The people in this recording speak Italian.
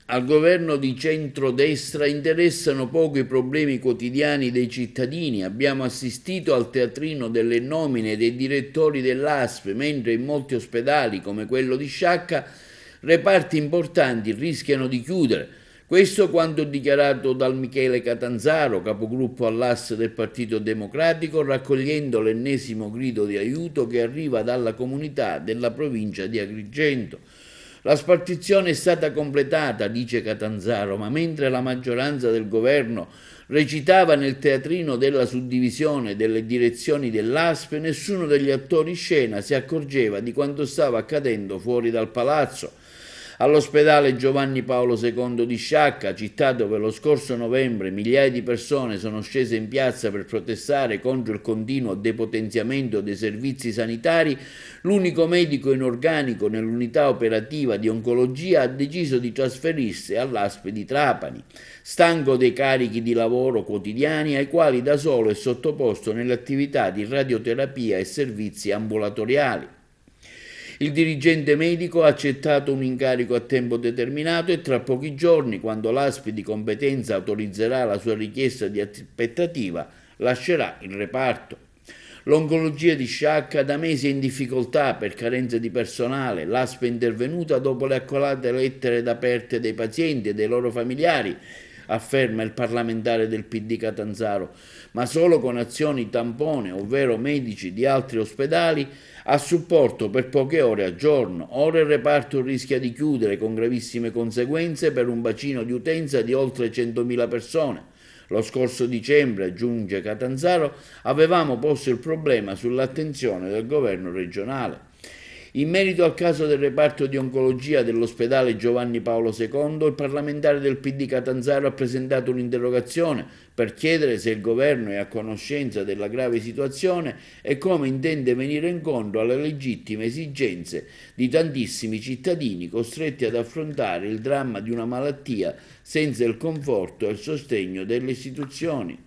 Al governo di centrodestra interessano poco i problemi quotidiani dei cittadini. Abbiamo assistito al teatrino delle nomine dei direttori dell'ASP, mentre in molti ospedali, come quello di Sciacca, reparti importanti rischiano di chiudere. Questo quanto dichiarato dal Michele Catanzaro, capogruppo all'AS del Partito Democratico, raccogliendo l'ennesimo grido di aiuto che arriva dalla comunità della provincia di Agrigento. La spartizione è stata completata, dice Catanzaro, ma mentre la maggioranza del governo recitava nel teatrino della suddivisione delle direzioni dell'ASP, nessuno degli attori in scena si accorgeva di quanto stava accadendo fuori dal palazzo. All'ospedale Giovanni Paolo II di Sciacca, città dove lo scorso novembre migliaia di persone sono scese in piazza per protestare contro il continuo depotenziamento dei servizi sanitari, l'unico medico in organico nell'unità operativa di oncologia ha deciso di trasferirsi all'ASP di Trapani, stanco dei carichi di lavoro quotidiani ai quali da solo è sottoposto nelle attività di radioterapia e servizi ambulatoriali. Il dirigente medico ha accettato un incarico a tempo determinato e tra pochi giorni, quando l'ASP di competenza autorizzerà la sua richiesta di aspettativa, lascerà il reparto. L'oncologia di Sciacca da mesi è in difficoltà per carenze di personale. L'ASP è intervenuta dopo le accolate lettere aperte dei pazienti e dei loro familiari, afferma il parlamentare del PD Catanzaro, ma solo con azioni tampone, ovvero medici di altri ospedali a supporto per poche ore al giorno. Ora il reparto rischia di chiudere con gravissime conseguenze per un bacino di utenza di oltre 100.000 persone. Lo scorso dicembre, aggiunge Catanzaro, avevamo posto il problema sull'attenzione del governo regionale. In merito al caso del reparto di oncologia dell'ospedale Giovanni Paolo II, il parlamentare del PD Catanzaro ha presentato un'interrogazione per chiedere se il governo è a conoscenza della grave situazione e come intende venire incontro alle legittime esigenze di tantissimi cittadini costretti ad affrontare il dramma di una malattia senza il conforto e il sostegno delle istituzioni.